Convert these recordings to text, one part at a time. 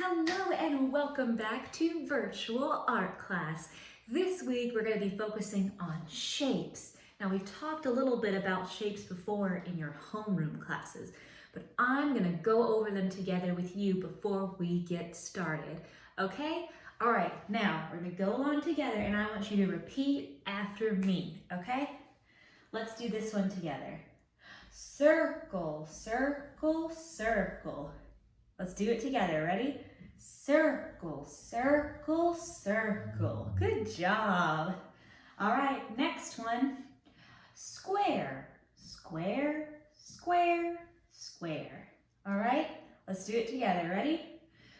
Hello and welcome back to Virtual Art Class. This week we're going to be focusing on shapes. Now we've talked a little bit about shapes before in your homeroom classes, but I'm going to go over them together with you before we get started. Okay? All right, now we're going to go along together and I want you to repeat after me. Okay? Let's do this one together. Circle, circle, circle. Let's do it together. Ready? Circle, circle, circle. Good job. All right, next one. Square, square, square, square. All right, let's do it together. Ready?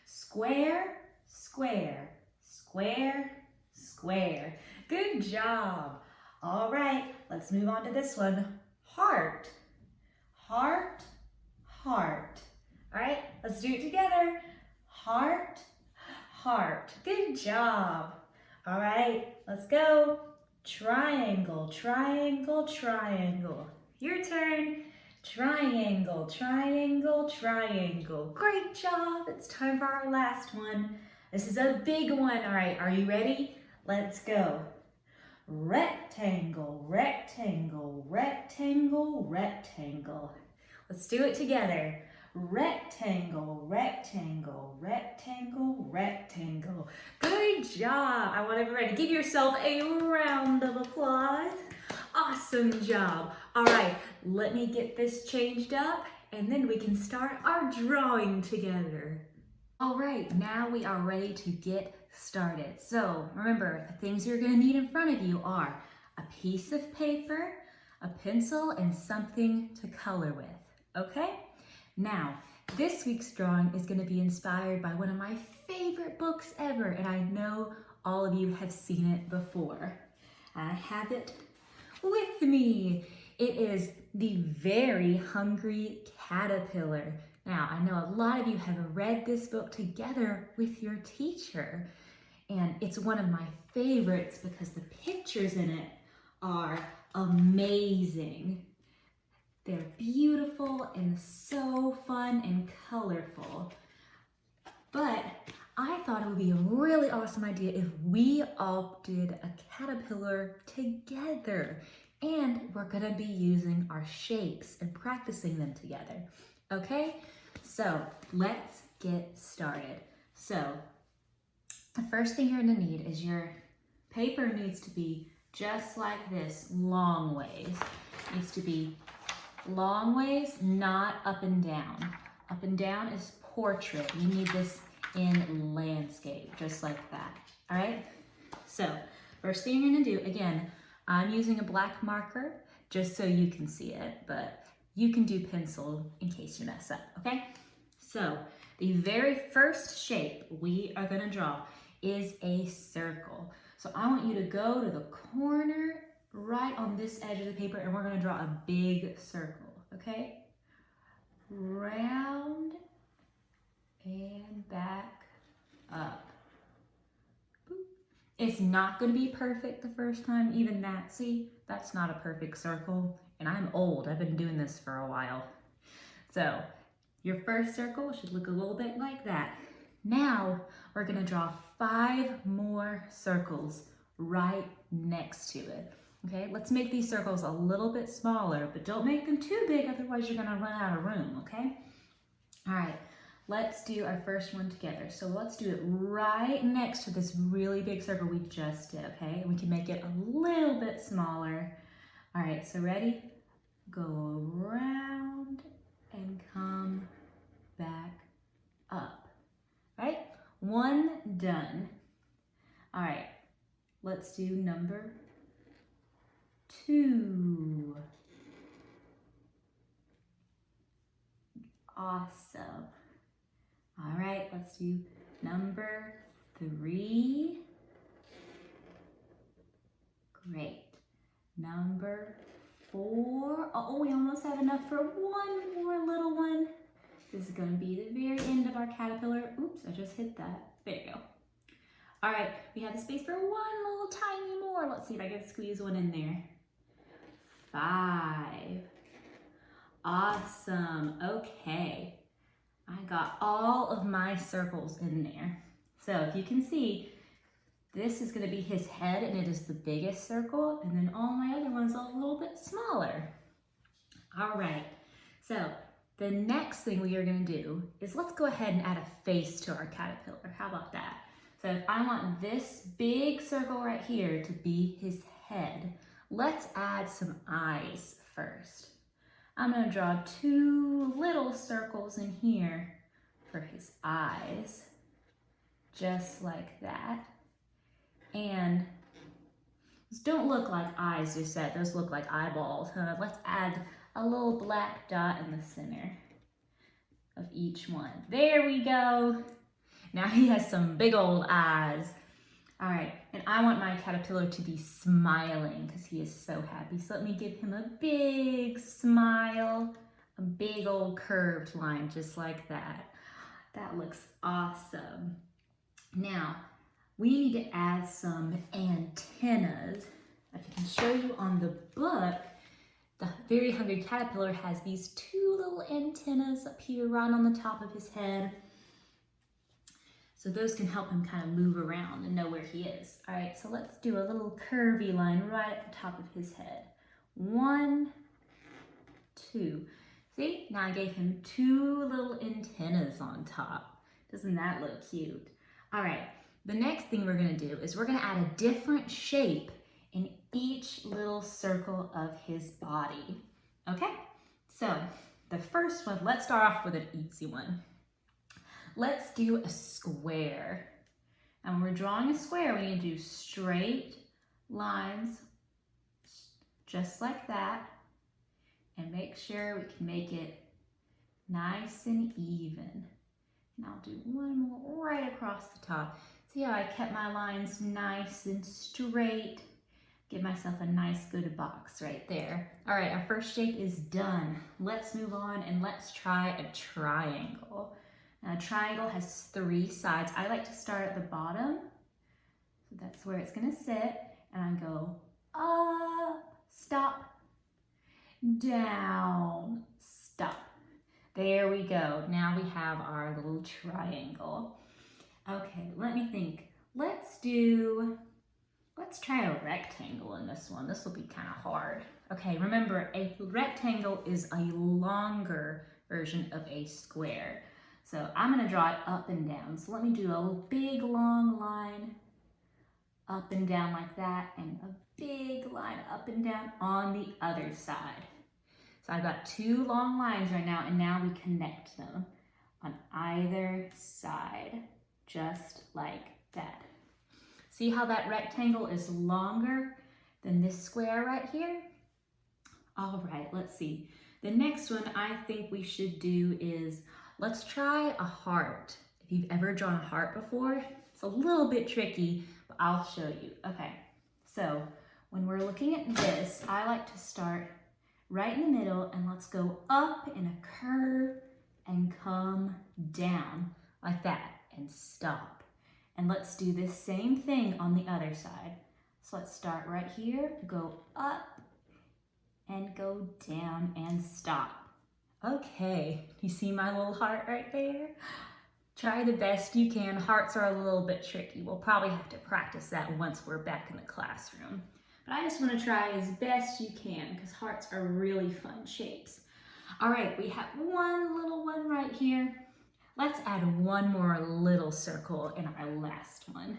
Square, square, square, square. Good job. All right, let's move on to this one. Heart, heart, heart. All right, let's do it together. Heart, heart. Good job. All right, let's go. Triangle, triangle, triangle. Your turn. Triangle, triangle, triangle. Great job. It's time for our last one. This is a big one. All right, are you ready? Let's go. Rectangle, rectangle, rectangle, rectangle. Let's do it together. Rectangle, rectangle, rectangle, rectangle. Good job. I want everybody to give yourself a round of applause. Awesome job. All right, let me get this changed up and then we can start our drawing together. All right, now we are ready to get started. So remember, the things you're gonna need in front of you are a piece of paper, a pencil, and something to color with, okay? Now, this week's drawing is going to be inspired by one of my favorite books ever, and I know all of you have seen it before. I have it with me. It is The Very Hungry Caterpillar. Now, I know a lot of you have read this book together with your teacher, and it's one of my favorites because the pictures in it are amazing. They're beautiful and so fun and colorful. But I thought it would be a really awesome idea if we all did a caterpillar together. And we're gonna be using our shapes and practicing them together. Okay? So let's get started. So the first thing you're gonna need is your paper needs to be just like this, long ways. It needs to be long ways, not up and down. Up and down is portrait. You need this in landscape, just like that. All right? So, first thing you're gonna do, again, I'm using a black marker just so you can see it, but you can do pencil in case you mess up, okay? So, the very first shape we are gonna draw is a circle. So I want you to go to the corner right on this edge of the paper and we're gonna draw a big circle, okay? Round and back up. Boop. It's not gonna be perfect the first time, even that. See, that's not a perfect circle and I'm old, I've been doing this for a while. So your first circle should look a little bit like that. Now we're gonna draw 5 more circles right next to it. Okay, let's make these circles a little bit smaller, but don't make them too big, otherwise you're gonna run out of room, okay? All right, let's do our first one together. So let's do it right next to this really big circle we just did, okay? And we can make it a little bit smaller. All right, so ready? Go around and come back up. All right, one done. All right, let's do number 2. Awesome. All right, let's do number 3. Great. Number 4. Oh, we almost have enough for one more little one. This is going to be the very end of our caterpillar. Oops, I just hit that. There you go. All right, we have the space for one little tiny more. Let's see if I can squeeze one in there. 5. Awesome. Okay. I got all of my circles in there. So if you can see, this is going to be his head, and it is the biggest circle, and then all my other ones are a little bit smaller. All right, so the next thing we are going to do is let's go ahead and add a face to our caterpillar. How about that? So if I want this big circle right here to be his head, let's add some eyes first. I'm going to draw 2 little circles in here for his eyes, just like that. And those don't look like eyes just yet, those look like eyeballs. Let's add a little black dot in the center of each one. There we go. Now he has some big old eyes. All right, and I want my caterpillar to be smiling because he is so happy. So let me give him a big smile, a big old curved line just like that. That looks awesome. Now, we need to add some antennas. I can show you on the book, the Very Hungry Caterpillar has these 2 little antennas up here right on the top of his head. So those can help him kind of move around and know where he is. All right, so let's do a little curvy line right at the top of his head. 1, 2. See, now I gave him 2 little antennas on top. Doesn't that look cute? All right, the next thing we're gonna do is we're gonna add a different shape in each little circle of his body. Okay, so the first one, let's start off with an easy one. Let's do a square. And when we're drawing a square, we need to do straight lines, just like that, and make sure we can make it nice and even. And I'll do one more right across the top. See how I kept my lines nice and straight? Give myself a nice good box right there. All right, our first shape is done. Let's move on and let's try a triangle. Now, a triangle has 3 sides. I like to start at the bottom. So that's where it's gonna sit. And I go up, stop, down, stop. There we go. Now we have our little triangle. Okay, let me think. Let's try a rectangle in this one. This will be kind of hard. Okay, remember, a rectangle is a longer version of a square. So I'm gonna draw it up and down. So let me do a big long line up and down like that, and a big line up and down on the other side. So I've got 2 long lines right now, and now we connect them on either side, just like that. See how that rectangle is longer than this square right here? All right, let's see. The next one I think we should do is, let's try a heart. If you've ever drawn a heart before, it's a little bit tricky, but I'll show you. Okay, so when we're looking at this, I like to start right in the middle, and let's go up in a curve and come down like that and stop. And let's do this same thing on the other side. So let's start right here, go up and go down and stop. Okay, you see my little heart right there? Try the best you can. Hearts are a little bit tricky. We'll probably have to practice that once we're back in the classroom. But I just want to try as best you can because hearts are really fun shapes. All right, we have one little one right here. Let's add one more little circle in our last one.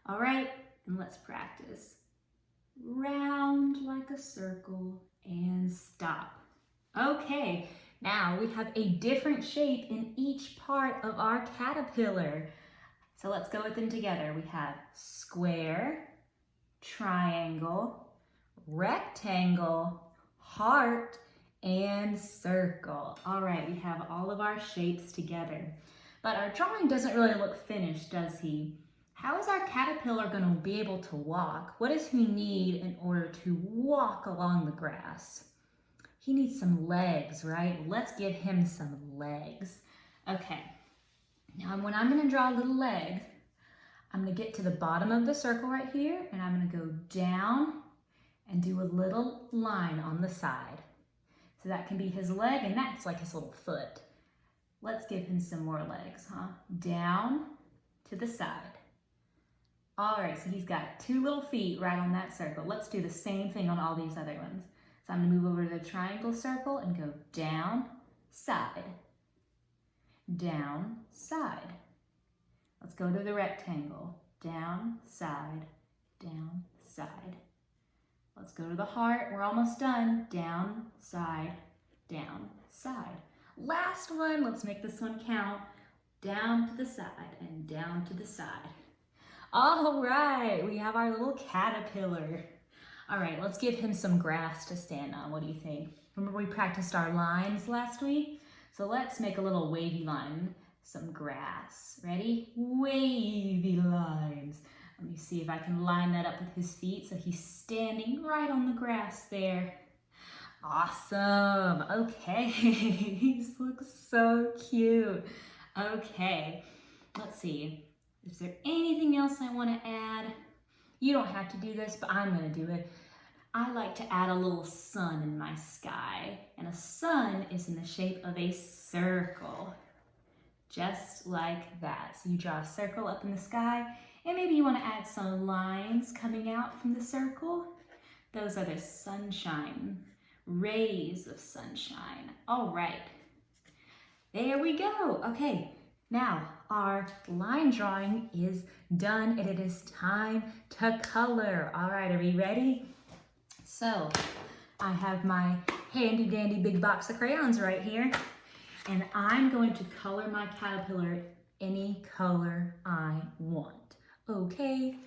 All right, and let's practice. Round like a circle and stop. Okay, now we have a different shape in each part of our caterpillar. So let's go with them together. We have square, triangle, rectangle, heart, and circle. All right, we have all of our shapes together. But our drawing doesn't really look finished, does he? How is our caterpillar going to be able to walk? What does he need in order to walk along the grass? He needs some legs, right? Let's give him some legs. Okay, now when I'm going to draw little legs, I'm going to get to the bottom of the circle right here, and I'm going to go down and do a little line on the side. So that can be his leg, and that's like his little foot. Let's give him some more legs, huh? Down to the side. All right, so he's got 2 little feet right on that circle. Let's do the same thing on all these other ones. So I'm gonna move over to the triangle circle and go down, side, down, side. Let's go to the rectangle. Down, side, down, side. Let's go to the heart. We're almost done. Down, side, down, side. Last one. Let's make this one count. Down to the side and down to the side. All right, we have our little caterpillar. All right, let's give him some grass to stand on. What do you think? Remember we practiced our lines last week? So let's make a little wavy line, some grass. Ready? Wavy lines. Let me see if I can line that up with his feet so he's standing right on the grass there. Awesome. Okay, he looks so cute. Okay, let's see. Is there anything else I want to add? You don't have to do this, but I'm going to do it. I like to add a little sun in my sky, and a sun is in the shape of a circle, just like that. So you draw a circle up in the sky, and maybe you want to add some lines coming out from the circle. Those are the sunshine, rays of sunshine. All right, there we go. Okay, now our line drawing is done, and it is time to color. All right, are we ready? So I have my handy dandy big box of crayons right here, and I'm going to color my caterpillar any color I want. Okay,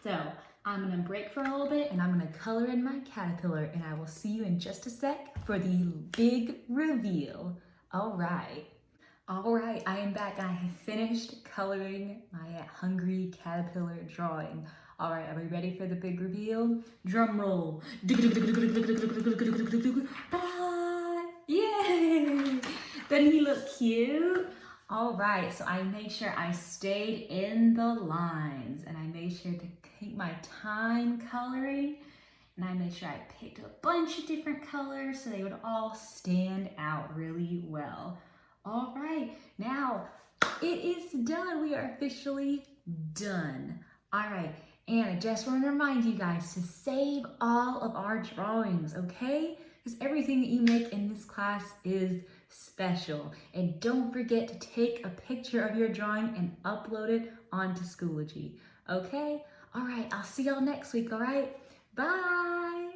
so I'm gonna break for a little bit and I'm gonna color in my caterpillar, and I will see you in just a sec for the big reveal. All right, I am back. I have finished coloring my hungry caterpillar drawing. All right, are we ready for the big reveal? Drum roll. Yay! Doesn't he look cute? All right, so I made sure I stayed in the lines, and I made sure to take my time coloring, and I made sure I picked a bunch of different colors so they would all stand out really well. All right, now it is done. We are officially done. All right, and I just want to remind you guys to save all of our drawings, okay? Because everything that you make in this class is special. And don't forget to take a picture of your drawing and upload it onto Schoology, okay? All right, I'll see y'all next week, all right? Bye!